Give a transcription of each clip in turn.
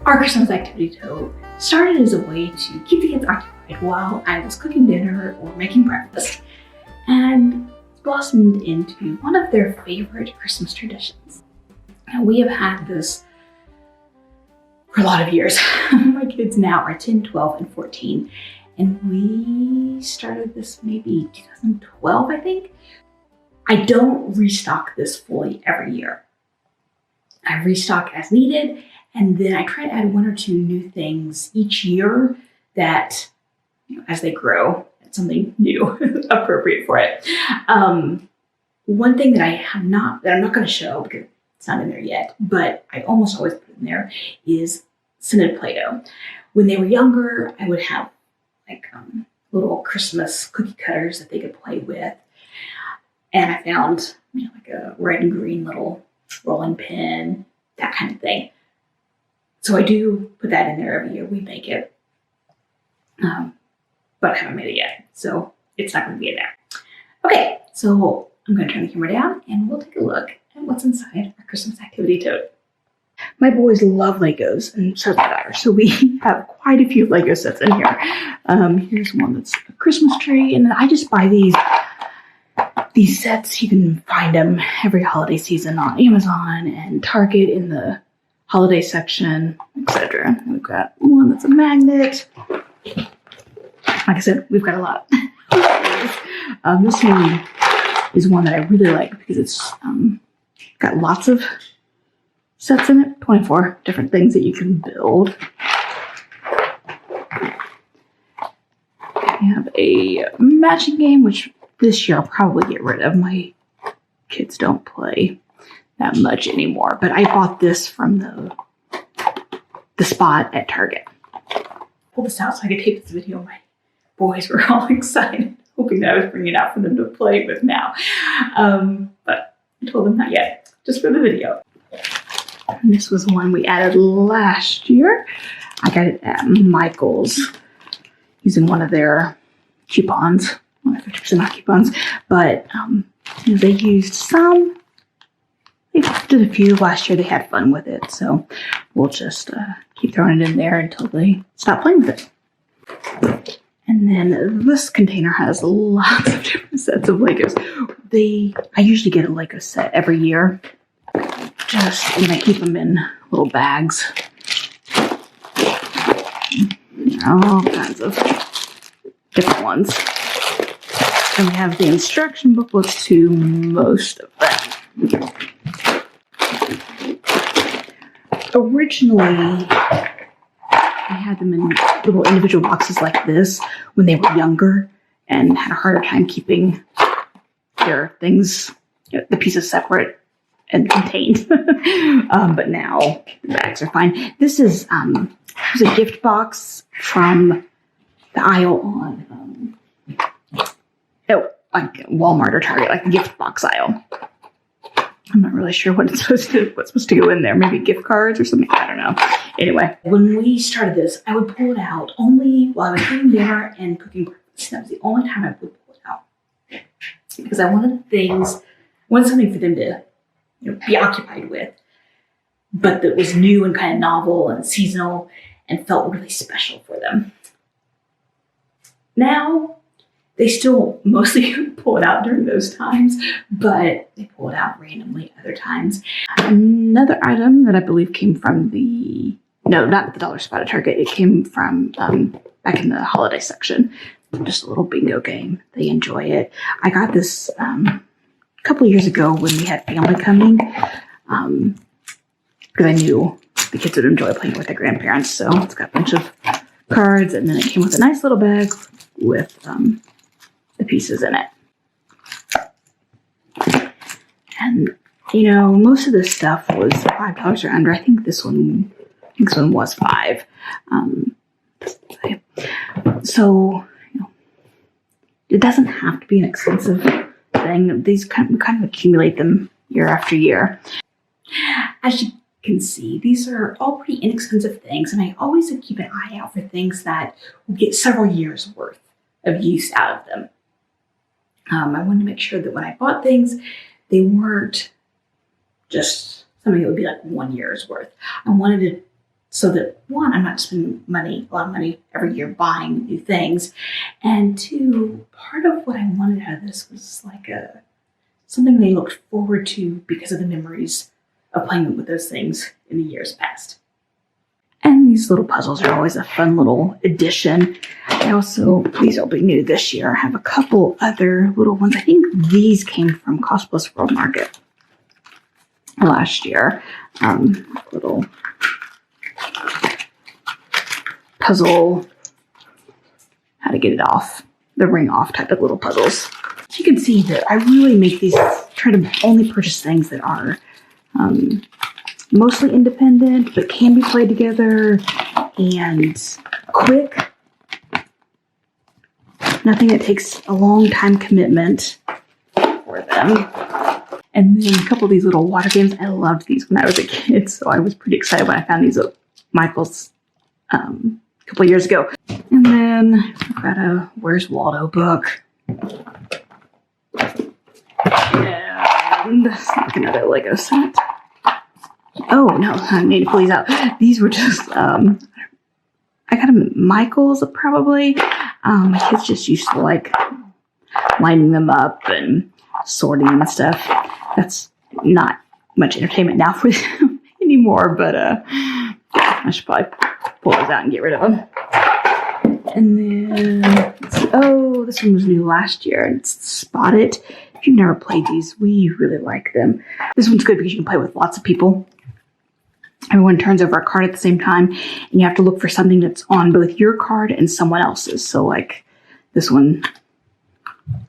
Our Christmas activity tote started as a way to keep the kids occupied while I was cooking dinner or making breakfast, and blossomed into one of their favorite Christmas traditions. And we have had this for a lot of years. My kids now are 10, 12, and 14, and we started this maybe 2012, I think. I don't restock this fully every year. I restock as needed, and then I try to add one or two new things each year that, as they grow, it's something new appropriate for it. One thing that I'm not going to show because it's not in there yet, but I almost always put in there is scented Play-Doh. When they were younger, I would have like little Christmas cookie cutters that they could play with, and I found like a red and green little rolling pin, that kind of thing. So I do put that in there every year. We make it, but I haven't made it yet, so it's not going to be in there. Okay, so I'm going to turn the camera down and we'll take a look at what's inside our Christmas activity tote. My boys love Legos, and so does my daughter, so we have quite a few Lego sets in here. Here's one that's a Christmas tree, and then I just buy these sets. You can find them every holiday season on Amazon and Target in the holiday section, etc. We've got one that's a magnet. Like I said, we've got a lot. This one is one that I really like because it's got lots of sets in it, 24 different things that you can build. We have a matching game, which this year I'll probably get rid of. My kids don't play that much anymore, but I bought this from the spot at Target. Pull this out so I could tape this video. My boys were all excited, hoping that I was bringing it out for them to play with now. But I told them not yet, just for the video. And this was one we added last year. I got it at Michael's using one of their coupons. Well, 50% off coupons, but they used some. They did a few last year. They had fun with it, so we'll just keep throwing it in there until they stop playing with it. And then this container has lots of different sets of Legos. I usually get a Lego set every year, and I keep them in little bags. All kinds of different ones. And we have the instruction booklets to most of them. Originally, I had them in little individual boxes like this when they were younger and had a harder time keeping their things, the pieces separate and contained. But now the bags are fine. This is a gift box from the aisle on like Walmart or Target, like the gift box aisle. I'm not really sure what's supposed to go in there. Maybe gift cards or something. I don't know. Anyway, when we started this, I would pull it out only while I was cooking dinner and cooking breakfast. That was the only time I would pull it out because I wanted something for them to be occupied with, but that was new and kind of novel and seasonal and felt really special for them. Now, they still mostly pull it out during those times, but they pull it out randomly other times. Another item that I believe came from not the dollar spot at Target. It came from back in the holiday section. Just a little bingo game. They enjoy it. I got this a couple of years ago when we had family coming, because I knew the kids would enjoy playing with their grandparents. So it's got a bunch of cards, and then it came with a nice little bag with the pieces in it. And most of this stuff was $5 or under. I think this one was $5. So it doesn't have to be an expensive thing. These kind of accumulate them year after year. As you can see, these are all pretty inexpensive things, and I always keep an eye out for things that will get several years worth of use out of them. I wanted to make sure that when I bought things, they weren't just something that would be like 1 year's worth. I wanted to so that one, I'm not spending a lot of money every year buying new things. And two, part of what I wanted out of this was like something they looked forward to because of the memories of playing with those things in the years past. And these little puzzles are always a fun little addition. These will be new this year. I have a couple other little ones. I think these came from Cost Plus World Market last year. Little puzzle, how to get it off, the ring off type of little puzzles. So you can see that I really make these, try to only purchase things that are mostly independent, but can be played together and quick. Nothing that takes a long time commitment for them. And then a couple of these little water games. I loved these when I was a kid, so I was pretty excited when I found these at Michael's a couple of years ago. And then I've got a Where's Waldo book. And another Lego set. Oh, no, I need to pull these out. These were just, I got them at Michael's probably. My kids just used to like lining them up and sorting them and stuff. That's not much entertainment now for them anymore, but I should probably pull those out and get rid of them. And then, let's see. Oh, this one was new last year. It's Spot It. If you've never played these, we really like them. This one's good because you can play with lots of people. Everyone turns over a card at the same time, and you have to look for something that's on both your card and someone else's. So, like, this one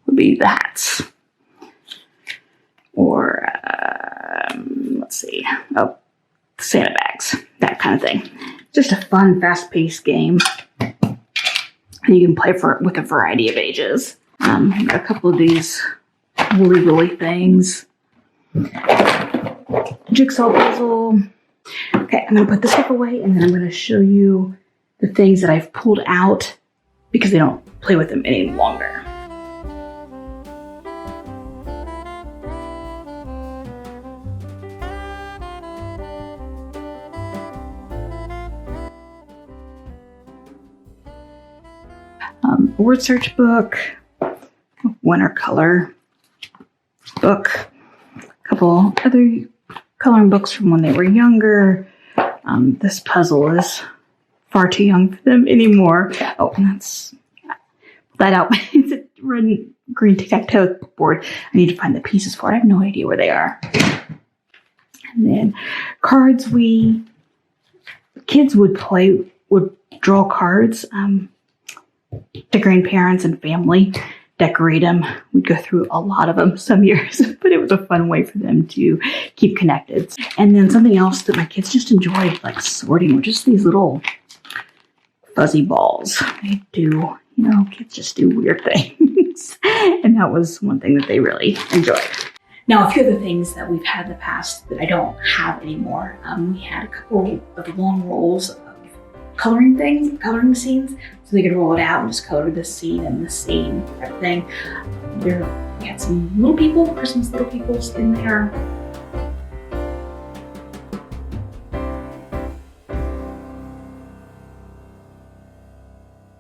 would be the hats. Or, let's see. Oh, Santa bags. That kind of thing. Just a fun, fast-paced game. And you can play with a variety of ages. Got a couple of these woolly things. Jigsaw puzzle. Okay, I'm going to put this stuff away, and then I'm going to show you the things that I've pulled out because they don't play with them any longer. Word search book, winter color book, a couple other coloring books from when they were younger. This puzzle is far too young for them anymore. Oh, and that's that out. It's a red green tic-tac-toe board. I need to find the pieces for it. I have no idea where they are. And then cards. Kids would draw cards to grandparents and family, decorate them. We'd go through a lot of them some years, but it was a fun way for them to keep connected. And then something else that my kids just enjoyed, like sorting, were just these little fuzzy balls. They do, kids just do weird things. And that was one thing that they really enjoyed. Now, a few of the things that we've had in the past that I don't have anymore, we had a couple of long rolls of coloring scenes, so they could roll it out and just color this scene and this scene, everything. We had some little people, Christmas little peoples in there.